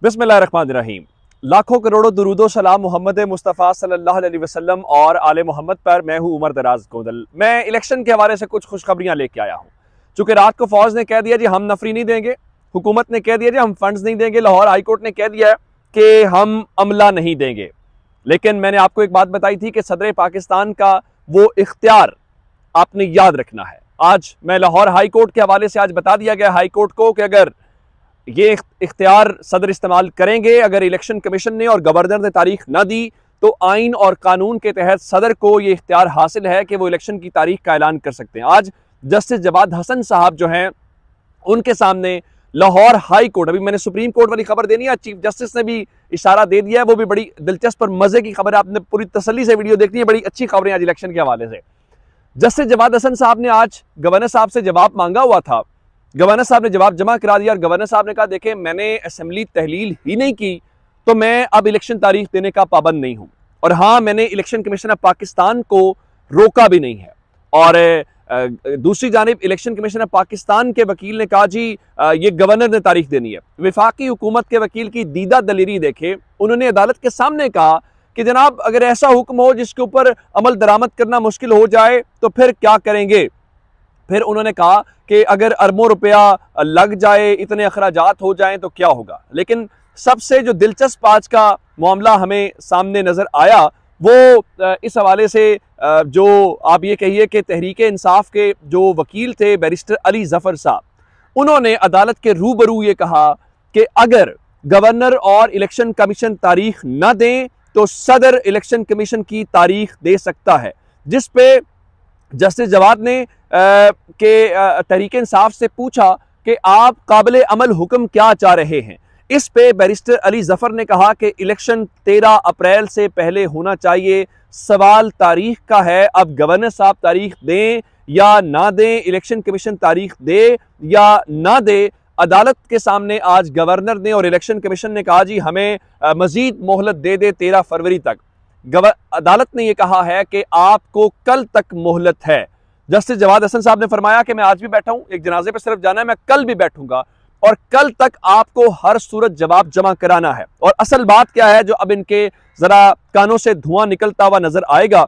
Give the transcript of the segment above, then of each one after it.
बिस्मिल्लाहिर्रहमानिर्रहीम। लाखों करोड़ों दुरूदो सलाम मोहम्मद मुस्तफ़ा सल्लल्लाहु अलैहि वसल्लम और आले मोहम्मद पर। मैं हूँ उमर दराज गोदल। मैं इलेक्शन के हवाले से कुछ खुशखबरियाँ लेके आया हूँ। चूँकि रात को फौज ने कह दिया जी हम नफरी नहीं देंगे, हुकूमत ने कह दिया जी हम फंड्स नहीं देंगे, लाहौर हाई कोर्ट ने कह दिया है कि हम अमला नहीं देंगे। लेकिन मैंने आपको एक बात बताई थी कि सदर पाकिस्तान का वो इख्तियार आपने याद रखना है। आज मैं लाहौर हाई कोर्ट के हवाले से आज बता दिया गया हाई कोर्ट को कि अगर ये इख्तियार सदर इस्तेमाल करेंगे, अगर इलेक्शन कमीशन ने और गवर्नर ने तारीख ना दी तो आइन और कानून के तहत सदर को ये इख्तियार हासिल है कि वो इलेक्शन की तारीख का ऐलान कर सकते हैं। आज जस्टिस जवाद हसन साहब जो हैं उनके सामने लाहौर हाई कोर्ट, अभी मैंने सुप्रीम कोर्ट वाली खबर देनी है, चीफ जस्टिस ने भी इशारा दे दिया है, वो भी बड़ी दिलचस्प और मजे की खबर है, आपने पूरी तसल्ली से वीडियो देखनी है, बड़ी अच्छी खबरें आज इलेक्शन के हवाले से। जस्टिस जवाद हसन साहब ने आज गवर्नर साहब से जवाब मांगा हुआ था, गवर्नर साहब ने जवाब जमा करा दिया और गवर्नर साहब ने कहा देखें मैंने असेंबली तहलील ही नहीं की तो मैं अब इलेक्शन तारीख देने का पाबंद नहीं हूं, और हाँ मैंने इलेक्शन कमीशन ऑफ पाकिस्तान को रोका भी नहीं है। और दूसरी जानिब इलेक्शन कमीशन ऑफ पाकिस्तान के वकील ने कहा जी ये गवर्नर ने तारीख देनी है। वफाकी हुकूमत के वकील की दीदा दलेरी देखे, उन्होंने अदालत के सामने कहा कि जनाब अगर ऐसा हुक्म हो जिसके ऊपर अमल दरामद करना मुश्किल हो जाए तो फिर क्या करेंगे। फिर उन्होंने कहा कि अगर अरबों रुपया लग जाए, इतने अखराजात हो जाएं तो क्या होगा। लेकिन सबसे जो दिलचस्प आज का मामला हमें सामने नजर आया वो इस हवाले से जो आप ये कहिए कि तहरीक इंसाफ के जो वकील थे बैरिस्टर अली जफर साहब, उन्होंने अदालत के रूबरू ये कहा कि अगर गवर्नर और इलेक्शन कमीशन तारीख न दें तो सदर इलेक्शन कमीशन की तारीख दे सकता है। जिस पे जस्टिस जवाद ने के तहरीक इंसाफ से पूछा कि आप काबिल अमल हुक्म क्या चाह रहे हैं। इस पे बैरिस्टर अली जफर ने कहा कि इलेक्शन 13 अप्रैल से पहले होना चाहिए, सवाल तारीख का है। अब गवर्नर साहब तारीख दें या ना दें, इलेक्शन कमीशन तारीख दे या ना दे, अदालत के सामने आज गवर्नर ने और इलेक्शन कमीशन ने कहा जी हमें मजीद मोहलत दे दे 13 फरवरी तक। अदालत ने यह कहा है कि आपको कल तक मोहलत है। जस्टिस जवाद हसन साहब ने फरमाया कि मैं आज भी बैठा हूं, एक जनाजे पर सिर्फ जाना है, मैं कल भी बैठूंगा और कल तक आपको हर सूरत जवाब जमा कराना है। और असल बात क्या है जो अब इनके जरा कानों से धुआं निकलता हुआ नजर आएगा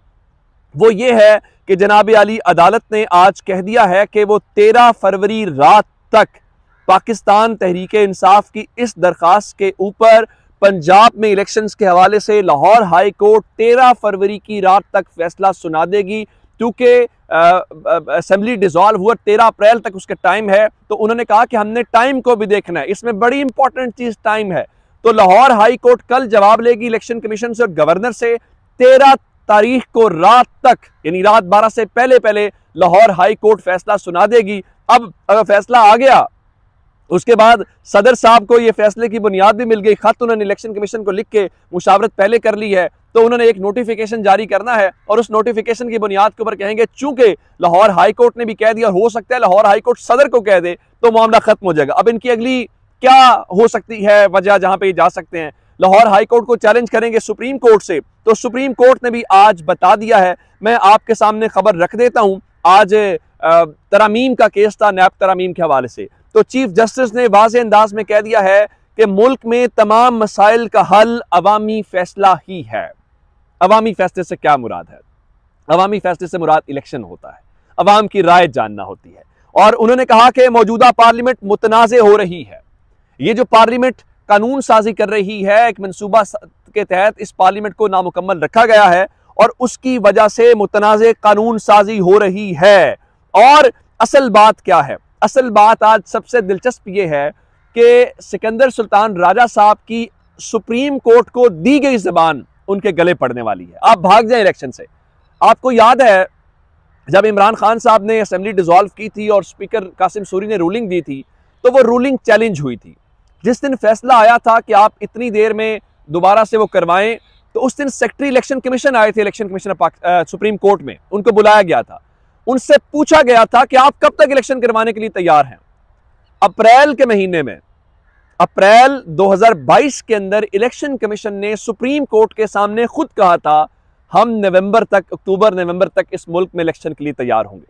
वो ये है कि जनाब आली अदालत ने आज कह दिया है कि वो 13 फरवरी रात तक पाकिस्तान तहरीक इंसाफ की इस दरख्वास्त के ऊपर पंजाब में इलेक्शंस के हवाले से लाहौर हाई कोर्ट 13 फरवरी की रात तक फैसला सुना देगी। क्योंकि असेंबली डिसॉल्व हुआ 13 अप्रैल तक उसका टाइम है, तो उन्होंने कहा कि हमने टाइम को भी देखना है, इसमें बड़ी इंपॉर्टेंट चीज टाइम है। तो लाहौर हाई कोर्ट कल जवाब लेगी इलेक्शन कमीशन से और गवर्नर से। 13 तारीख को रात तक यानी रात 12 से पहले पहले लाहौर हाई कोर्ट फैसला सुना देगी। अब अगर फैसला आ गया उसके बाद सदर साहब को ये फैसले की बुनियाद भी मिल गई, खत उन्होंने इलेक्शन कमीशन को लिख के मुशावरत पहले कर ली है, तो उन्होंने एक नोटिफिकेशन जारी करना है और उस नोटिफिकेशन की बुनियाद के ऊपर कहेंगे चूंकि लाहौर हाई कोर्ट ने भी कह दिया, हो सकता है लाहौर हाई कोर्ट सदर को कह दे तो मामला खत्म हो जाएगा। अब इनकी अगली क्या हो सकती है वजह जहां पे जा सकते हैं, लाहौर हाई कोर्ट को चैलेंज करेंगे सुप्रीम कोर्ट से, तो सुप्रीम कोर्ट ने भी आज बता दिया है। मैं आपके सामने खबर रख देता हूं, आज तरामीम का केस था नैब तरामीम के हवाले से, तो चीफ जस्टिस ने वाज़ेह अंदाज में कह दिया है कि मुल्क में तमाम मसाइल का हल अवामी फैसला ही है। अवामी फैसले से क्या मुराद है? अवामी फैसले से मुराद इलेक्शन होता है, अवाम की राय जानना होती है। और उन्होंने कहा कि मौजूदा पार्लियामेंट मुतनाज़े हो रही है। ये जो पार्लियामेंट कानून साजी कर रही है, एक मनसूबा के तहत इस पार्लियामेंट को नामुकम्मल रखा गया है और उसकी वजह से मुतनाज़े कानून साजी हो रही है। और असल बात क्या है? असल बात आज सबसे दिलचस्प ये है कि सिकंदर सुल्तान राजा साहब की सुप्रीम कोर्ट को दी गई जबान उनके गले पड़ने वाली है। आप भाग जाएं इलेक्शन से। आपको याद है जब इमरान खान साहब ने असेंबली डिसॉल्व की थी और स्पीकर कासिम सूरी ने रूलिंग दी थी तो वो रूलिंग चैलेंज हुई थी। जिस दिन फैसला आया था कि आप इतनी देर में दोबारा से वो करवाएं, तो उस दिन सेक्रेटरी इलेक्शन कमीशन आए थे इलेक्शन कमीशन सुप्रीम कोर्ट में, उनको बुलाया गया था, उनसे पूछा गया था कि आप कब तक इलेक्शन करवाने के लिए तैयार हैं। अप्रैल के महीने में, अप्रैल 2022 के अंदर इलेक्शन कमीशन ने सुप्रीम कोर्ट के सामने खुद कहा था हम नवंबर तक, अक्टूबर नवंबर तक इस मुल्क में इलेक्शन के लिए तैयार होंगे।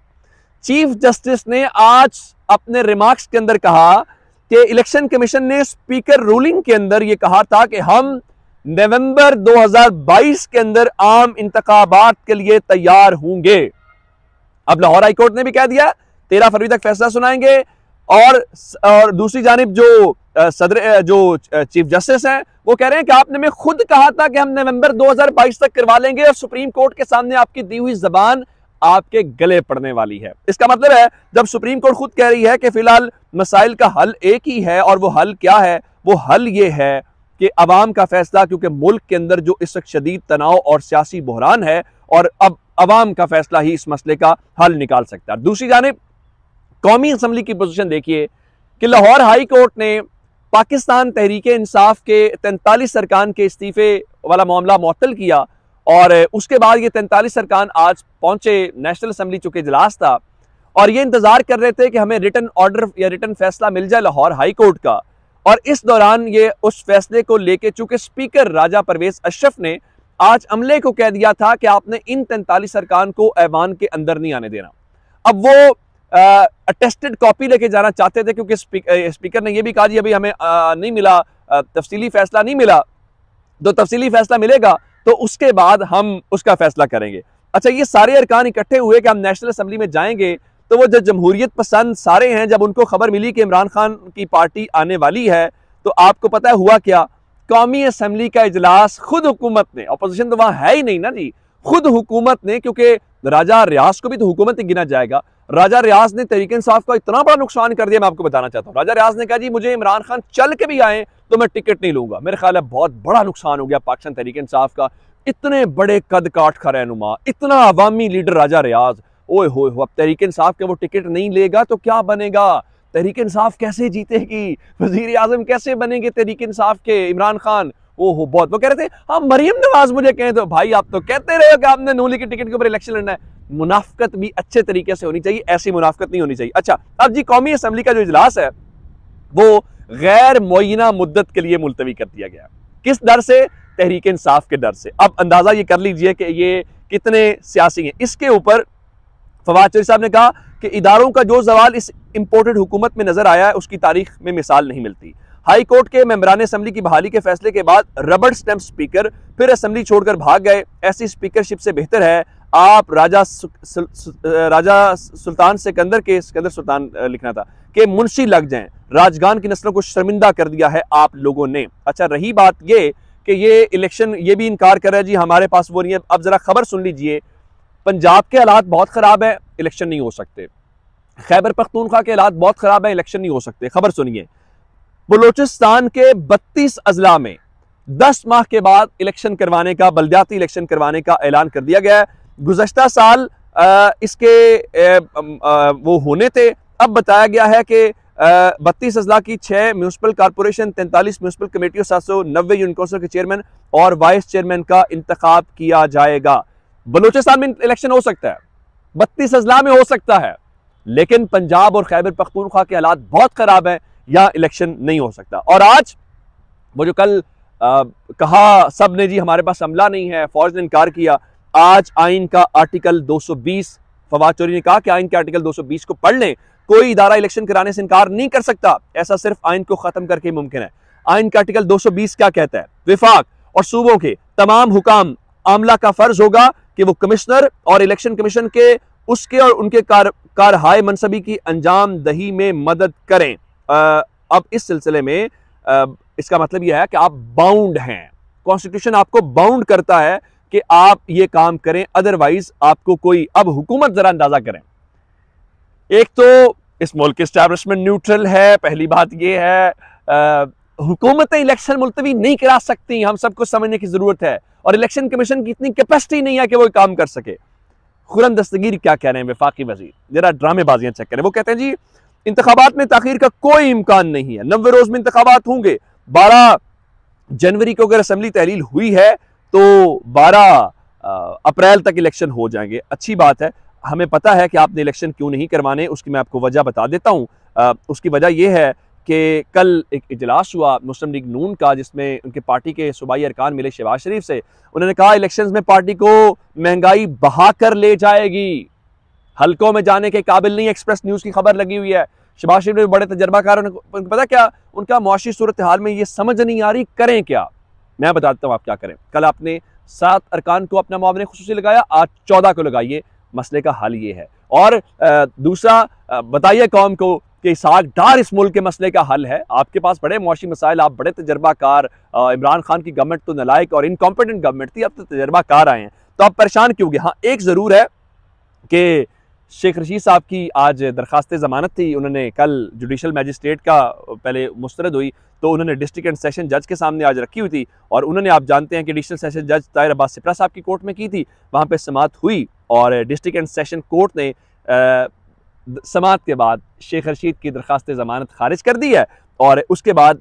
चीफ जस्टिस ने आज अपने रिमार्क्स के अंदर कहा कि इलेक्शन कमीशन ने स्पीकर रूलिंग के अंदर यह कहा था कि हम नवंबर 2022 के अंदर आम इंतखाबात के लिए तैयार होंगे। अब लाहौर हाई कोर्ट ने भी कह दिया 13 फरवरी तक फैसला सुनाएंगे, और दूसरी जानिब जो चीफ जस्टिस हैं वो कह रहे हैं कि आपने में खुद कहा था कि हम नवंबर 2022 तक करवा लेंगे, और सुप्रीम कोर्ट के सामने आपकी दी हुई जबान आपके गले पड़ने वाली है। इसका मतलब है जब सुप्रीम कोर्ट खुद कह रही है कि फिलहाल मसाइल का हल एक ही है, और वो हल क्या है? वो हल ये है कि अवाम का फैसला, क्योंकि मुल्क के अंदर जो इस वक्त शदीद तनाव और सियासी बहरान है, और अब अवाम का फैसला ही इस मसले का हल निकाल सकता है। दूसरी जानिब कौमी असम्बली की पोजीशन देखिए कि लाहौर हाई कोर्ट ने पाकिस्तान तहरीक इंसाफ के 43 अरकान के इस्तीफे वाला मामला मुअत्तल किया, और उसके बाद ये 43 अरकान आज पहुंचे नेशनल असम्बली, चूंकि इजलास था, और ये इंतजार कर रहे थे कि हमें रिटन ऑर्डर या रिटन फैसला मिल जाए लाहौर हाई कोर्ट का। और इस दौरान ये उस फैसले को लेके, चूंकि स्पीकर राजा परवेज अशरफ ने आज अमले को कह दिया था कि आपने इन 43 अरकान को ऐवान के अंदर नहीं आने देना। अब वो अटेस्टेड कॉपी लेके जाना चाहते थे, क्योंकि स्पीकर ने यह भी कहा जी अभी हमें नहीं मिला, तफसीली फैसला नहीं मिला, तो तफसीली फैसला मिलेगा तो उसके बाद हम उसका फैसला करेंगे। अच्छा, ये सारे अरकान इकट्ठे हुए कि हम नेशनल असम्बली में जाएंगे, तो वो जो जमहूरियत पसंद सारे हैं, जब उनको खबर मिली कि इमरान खान की पार्टी आने वाली है, तो आपको पता है हुआ क्या? कौमी असम्बली का इजलास खुद हुकूमत ने, अपोजिशन तो वहां है ही नहीं ना जी, खुद हुकूमत ने, क्योंकि राजा रियाज को भी तो हुकूमत ही गिना जाएगा, राजा रियाज ने तहरीक इंसाफ का इतना बड़ा नुकसान कर दिया, मैं आपको बताना चाहता हूँ। राजा रियाज ने कहा जी मुझे इमरान खान चल के भी आए तो मैं टिकट नहीं लूंगा। मेरे ख्याल है बहुत बड़ा नुकसान हो गया पाकिस्तान तहरीक इंसाफ का। इतने बड़े कद काठ का रहनुमा, इतना अवामी लीडर राजा रियाज, ओए हो, अब तहरीक इंसाफ के वो टिकट नहीं लेगा तो क्या बनेगा? तहरीक इंसाफ कैसे जीतेगी? वजीर आजम कैसे बनेंगे तहरीक इंसाफ के? इमरान खान, ओहो बहुत। वो कह रहे थे हाँ मरियम नवाज मुझे कहें तो भाई आप तो कहते रहे हो कि आपने नून लीग की टिकट के ऊपर इलेक्शन लड़ना है। मुनाफकत भी अच्छे तरीके से होनी चाहिए, ऐसी मुनाफकत नहीं होनी चाहिए। अच्छा, अब जी कौमी असम्बली का जो इजलास है वो गैर मुअय्यना मुद्दत के लिए मुलतवी कर दिया गया। किस डर से? तहरीक इंसाफ के डर से। अब अंदाजा ये कर लीजिए कि ये कितने सियासी हैं। इसके ऊपर फवाद चौधरी साहब ने कहा कि इदारों का जो सवाल इस इंपोर्टेड हुकूमत में नजर आया है उसकी तारीख में मिसाल नहीं मिलती। हाई कोर्ट के मेंबरान असम्बली की बहाली के फैसले के बाद रबड़ स्टैम्प स्पीकर फिर असम्बली छोड़कर भाग गए। ऐसी स्पीकरशिप से बेहतर है आप राजा सुल्तान सिकंदर के, सिकंदर सुल्तान लिखना था, कि मुंशी लग जाएं। राजगान की नस्लों को शर्मिंदा कर दिया है आप लोगों ने। अच्छा, रही बात ये कि ये इलेक्शन, ये भी इनकार कर रहा है जी हमारे पास वो नहीं है। अब जरा खबर सुन लीजिए, पंजाब के हालात बहुत खराब है, इलेक्शन नहीं हो सकते। खैबर पख्तूनख्वा के हालात बहुत खराब है, इलेक्शन नहीं हो सकते। खबर सुनिए, बलूचिस्तान के 32 अजला में 10 माह के बाद इलेक्शन करवाने का, बल्दियाती इलेक्शन करवाने का ऐलान कर दिया गया है। गुज़श्ता साल इसके वो होने थे, अब बताया गया है कि 32 अजला की 6 म्यूनसिपल कॉरपोरेशन, 43 म्यूनसिपल कमेटियों, 790 यूनियन काउंसिल के चेयरमैन और वाइस चेयरमैन का इंतखाब किया जाएगा। बलूचिस्तान में इलेक्शन हो सकता है, 32 अजला में हो सकता है, लेकिन पंजाब और खैबर पख्तूनख्वा के हालात बहुत खराब है, यहां इलेक्शन नहीं हो सकता। और आज वो जो कल कहा सब ने जी हमारे पास अमला नहीं है, फौज ने इनकार किया, आज आइन का आर्टिकल 220, फवाद चौधरी ने कहा कि आइन के आर्टिकल 220 को पढ़ लें, कोई इदारा इलेक्शन कराने से इनकार नहीं कर सकता, ऐसा सिर्फ आइन को खत्म करके मुमकिन है। आइन का आर्टिकल 220 क्या कहता है? विफाक और सूबों के तमाम हुकाम आमला का फर्ज होगा कि वो कमिश्नर और इलेक्शन कमीशन के उसके और उनके कारहाय मनसबी की अंजाम दही में मदद करें। अब इस सिलसिले में इसका मतलब यह है कि आप बाउंड हैं, कॉन्स्टिट्यूशन आपको बाउंड करता है कि आप ये काम करें, अदरवाइज आपको कोई, अब हुकूमत जरा अंदाजा करें, एक तो इस मुल्क की एस्टैब्लिशमेंट न्यूट्रल है, पहली बात ये है, हुकूमतें इलेक्शन मुलतवी नहीं करा सकती, हम सबको समझने की जरूरत है, और इलेक्शन कमीशन की इतनी कैपेसिटी नहीं है कि वो काम कर सके। खुरम दस्तगीर क्या कह रहे हैं वफाकी वजीर, जरा ड्रामेबाजियां चेक करें। वो कहते हैं जी इंतखाबात में ताखीर का कोई इम्कान नहीं है, 90 रोज में इंतखाबात होंगे, 12 जनवरी को अगर असम्बली तहलील हुई है तो 12 अप्रैल तक इलेक्शन हो जाएंगे। अच्छी बात है, हमें पता है कि आपने इलेक्शन क्यों नहीं करवाने, उसकी मैं आपको वजह बता देता हूँ। उसकी वजह यह है कि कल एक इजलास हुआ मुस्लिम लीग नून का, जिसमें उनके पार्टी के सूबाई अरकान मिले शहबाज शरीफ से। उन्होंने कहा इलेक्शंस में पार्टी को महंगाई बहा कर ले जाएगी, हल्कों में जाने के काबिल नहीं। एक्सप्रेस न्यूज की खबर लगी हुई है, शहबाज शरीफ ने बड़े तजर्बाकार, उनको पता क्या, उनका मुआशी सूरत हाल में ये समझ नहीं आ रही करें क्या। मैं बताता हूँ आप क्या करें। कल आपने 7 अरकान को अपना मुआवने खुसूसी लगाया, आज 14 को लगाइए। मसले का हल ये है। और दूसरा, बताइए कौम को कि साग डार इस मुल्क के मसले का हल है। आपके पास बड़े मुआशी मसाइल, आप बड़े तजर्बाकार, इमरान खान की गवर्नमेंट तो नालायक और इनकॉम्पिटेंट गवर्नमेंट थी, अब तो तजर्बाकार आए हैं, तो आप परेशान क्यों गए। हाँ, एक ज़रूर है कि शेख रशीद साहब की आज दरखास्त ज़मानत थी, उन्होंने कल जुडिशल मैजिस्ट्रेट का पहले मुस्तरद हुई, तो उन्होंने डिस्ट्रिक्ट एंड सेशन जज के सामने आज रखी हुई थी। और उन्होंने, आप जानते हैं कि एडिशनल सेशन जज ताहिर अब्बास सिपरा साहब की कोर्ट में की थी, वहाँ पे समाअत हुई और डिस्ट्रिक्ट एंड सेशन कोर्ट ने समाअत के बाद शेख रशीद की दरखास्त ज़मानत खारिज कर दी है। और उसके बाद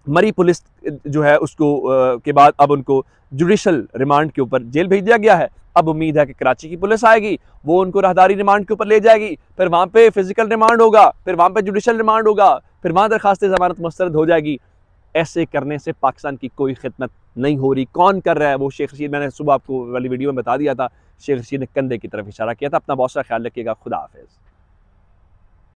मरी पुलिस जो है उसको के बाद अब उनको जुडिशल रिमांड के ऊपर जेल भेज दिया गया है। अब उम्मीद है कि कराची की पुलिस आएगी, वो उनको राहदारी रिमांड के ऊपर ले जाएगी, फिर वहाँ पे फिजिकल रिमांड होगा, फिर वहाँ पे जुडिशल रिमांड होगा, फिर वहाँ दरखास्त ज़मानत मुस्तरद हो जाएगी। ऐसे करने से पाकिस्तान की कोई खिदमत नहीं हो रही। कौन कर रहा है वो? शेख रशीद, मैंने सुबह आपको वाली वीडियो में बता दिया था, शेख रशीद ने कंधे की तरफ इशारा किया था। अपना बहुत सारा ख्याल रखिएगा। खुदा हाफिज़।